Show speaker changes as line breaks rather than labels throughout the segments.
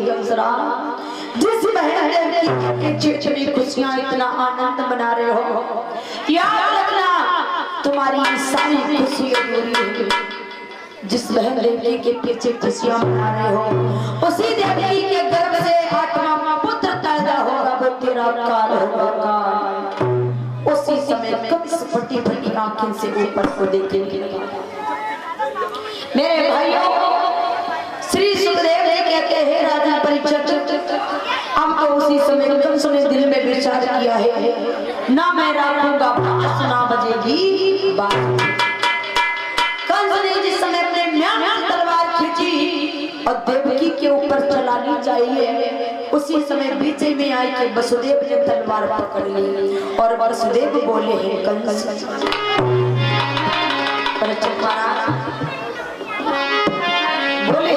कंसराज, जिस बहन के चिड़चिड़ी खुशियां इतना आनंद मना रहे हो, याद रखना तुम्हारी सारी खुशी अधूरी है। जिस बहन देवी के पीछे खुशियां मना रहे हो, उसी देवी के गर्भ से 8वां पुत्र पैदा होगा, वो तेरा काल होगा काल। उसी समय कंस फटी फटी आंखें से ऊपर को देखेंगे। मेरे भाइयों, श्री सुखदेव जी कहते हैं राजा परीक्षित, हमको उसी समय कंस ने दिल में विचार किया है, ना मैं राखूंगा बांस ना बजेगी बांस। कंस ने जिस समय अपने म्यान की तलवार खींची और देवकी के ऊपर चलानी चाहिए, उसी समय बीचे में आई कि वसुदेव ने तलवार पकड़ ली और वसुदेव बोले हैं कंस परीक्षित महाराज बोले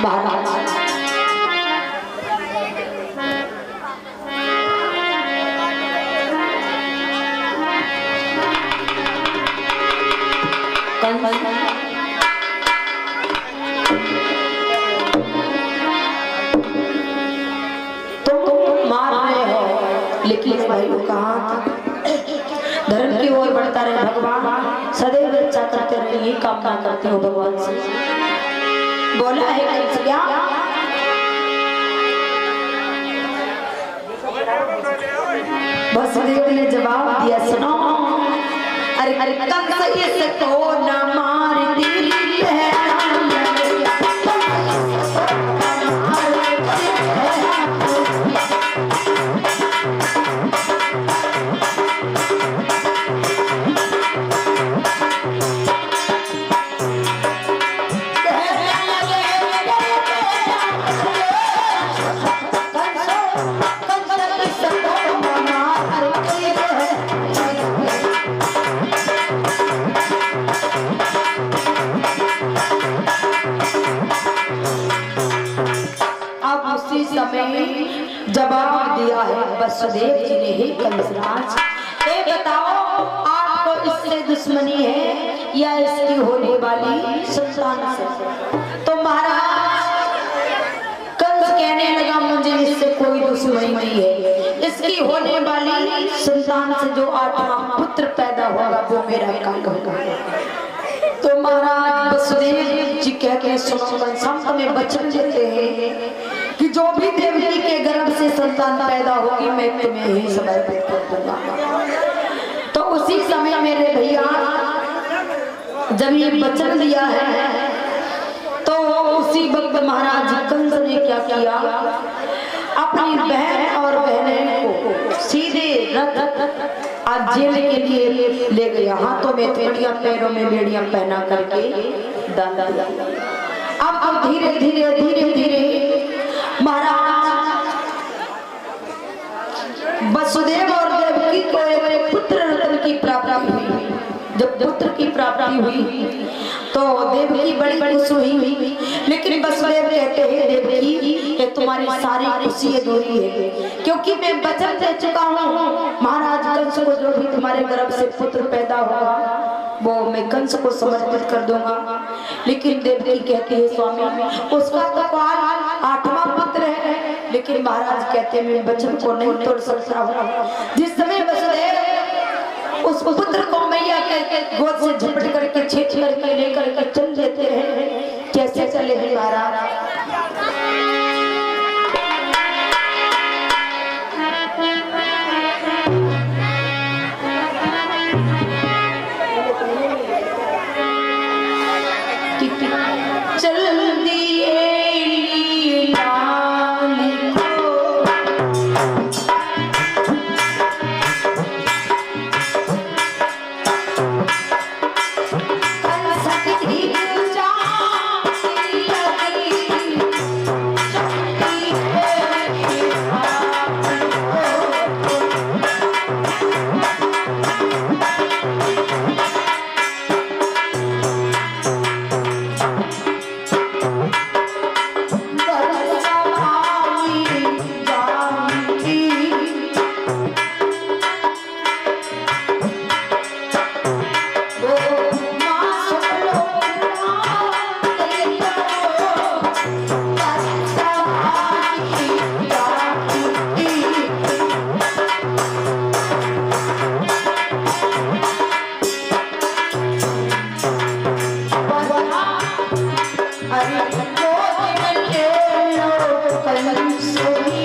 महाराज तुम मार रहे हो, लेकिन भाई कहाँ धर्म की ओर बढ़ता रहे भगवान, सदैव इच्छा करते रहे, यही कामना करते हो भगवान से। बोला है कंस क्या वसुदेव ने जवाब दिया, सुनो अरे अरे कंस इसको न मार दिल है, जवाब दिया है वसुदेव जी ने, ही कंसराज ये बताओ आपको इससे दुश्मनी है या इसकी होने वाली संतान से? तो महाराज कंस कहने लगा मुझे इससे कोई दुश्मनी नहीं है, इसकी होने वाली संतान से जो 8वां पुत्र पैदा होगा वो मेरा काल होगा। तो महाराज वसुदेव जी कहते हैं सुनो कंस, हमें वचन देते हैं कि जो भी देवकी के गर्भ से संतान पैदा होगी मैं तुम्हें ही समर्पित कर दूंगा। तो उसी समय मेरे भैया जब ये वचन दिया है, तो उसी वक्त महाराज कंस ने क्या किया, अपनी बहन और बहनें को सीधे रथ आज जेल के लिए ले गया, हाथों में बेड़ियां पैरों में बेड़ियां पहना करके डाल दिया। अब धीरे धीरे धीरे धीरे महाराज वसुदेव और देवकी को एक पुत्र रत्न की प्राप्ति हुई। जब पुत्र की प्राप्ति हुई तो देवकी बड़ी खुश हुई, लेकिन वसुदेव कहते हैं देवकी ये तुम्हारी सारी खुशी अधूरी है, क्योंकि मैं वचन दे चुका हूँ महाराज कंस को जो भी तुम्हारे गर्भ से पुत्र पैदा होगा वो मैं कंस को समर्पित कर दूंगा। लेकिन देवकी कहती है स्वामी उसका तो काल 8वां पुत्र है, लेकिन महाराज कहते हैं मैं वचन को नहीं तोड़ सकता हूँ। जिस समय वसुदेव उस पुत्र को मैया के गोद से झपट करके छींच करके लेकर के चल देते हैं, कैसे चले हैं महाराज? चल दिए कंसुनी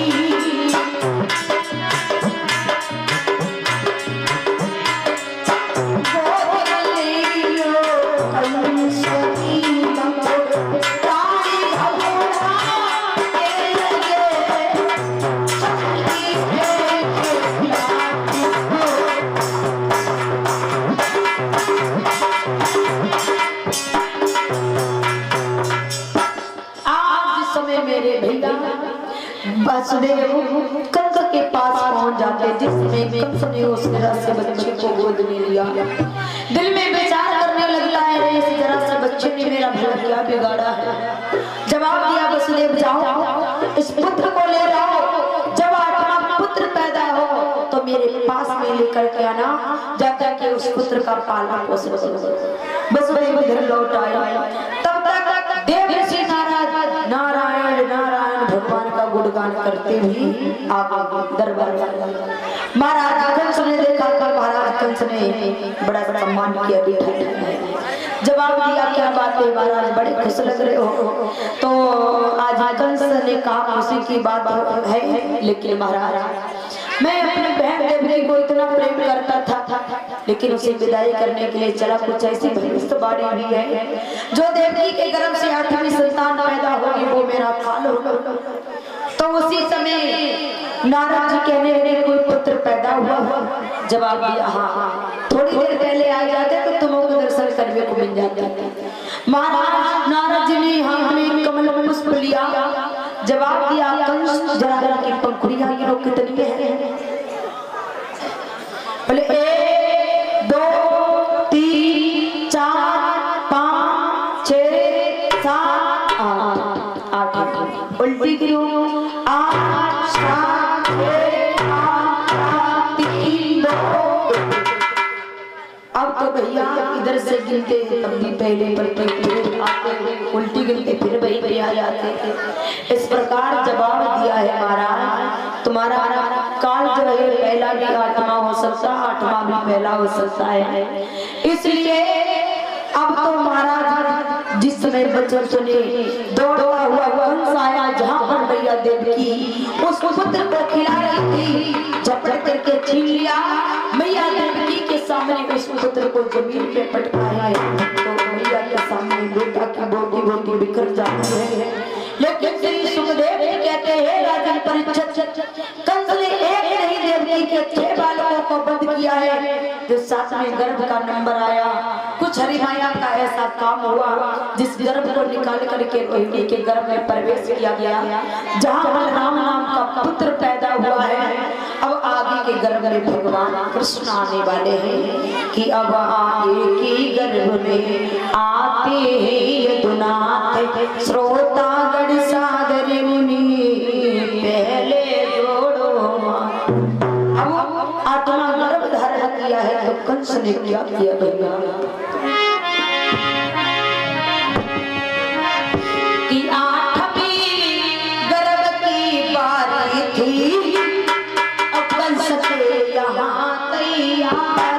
वासुदेव कंस के पास पहुंच जाते, जिसमें कंस ने उस जरा से बच्चे को गोद में लिया। दिल में विचार करने लगता है, रे इस जरा से बच्चे ने मेरा भला क्या बिगाड़ा है। जवाब दिया वसुदेव, जाओ इस पुत्र को ले जाओ, जब आठवां पुत्र पैदा हो तो मेरे पास में लेकर के आना, जाकर के उस पुत्र का पालन पोषण करो। वसुदेव इधर लौट आए, तब तक देव ऋषि नारायण नारायण भगवान का गुणगान करते हुए आगे दरबार महाराज कंस ने देखा कि महाराज कंस ने बड़ा सम्मान किया, जवाब दिया क्या बात है महाराज, बड़े खुश लग रहे हो। तो आज कंस ने कहा खुशी की बात है, लेकिन महाराज मैं अपने बहन देवकी को इतना प्रेम करता था, लेकिन उसे विदाई करने के लिए चला। कुछ ऐसी भविष्यवाणी भी है, जो देवकी के गर्भ से 8वीं संतान पैदा होगी वो मेरा काल होगा। तो उसी समय नारद जी कहने लगे कोई पुत्र पैदा हुआ। जवाब दिया हाँ, थोड़ी देर पहले आ जाते तो तुमको दर्शन करने को मिल जाता। महाराज नारद जी ने हाथ में कमल पुष्प लिया, जवाब दिया कंस जरा की पंखुड़ियां गिनो कितनी है। बोले 1 2 3 4 5 6 7 8 उल्टी गिनो 8 7 6 5 3 2। अब तो भैया इधर से गिनते तब भी पहले पर आते, उल्टी गिनते फिर वही पे आ जाते। इस प्रकार जवाब दिया है महाराज, तुम्हारा काल जो है पहला भी 8वां हो सकता, 8वां भी पहला हो सकता है। इसलिए अब तो महाराज जिस समय बच्चों सुने दौड़ता हुआ कंस आया, जहाँ पर भैया देवकी उस पुत्र को खिला रही थी, झपट करके छीन लिया। मैया देवकी के सामने उस पुत्र को जमीन पे पटकाया है, तो मैया के सामने बेटा की बोटी बोटी बिखर जाती है। लेकिन श्री सुखदेव कहते हैं राजन परीक्षित, कंस ने एक नहीं देवकी के 6 बालकों को बंद किया है। जो 7वें गर्भ का नंबर आया, कुछ हरिमाया का ऐसा काम हुआ जिस गर्भ को निकाल करके रोहिणी के गर्भ में प्रवेश किया गया, जहाँ बलराम नाम का पुत्र पैदा हुआ है। अब आगे के गर्भ में भगवान कृष्ण आने वाले हैं कि अब आगे की गर्भ में आते हैं यदुनाथ श्रोतागण सादर मुनि पहले जोड़ो। अब आत्मा गर्भ धारण किया है तो कंस ने क्या किया भैया कि 8वीं गर्भ की बारी थी, अब कंस के यहाँ तैयार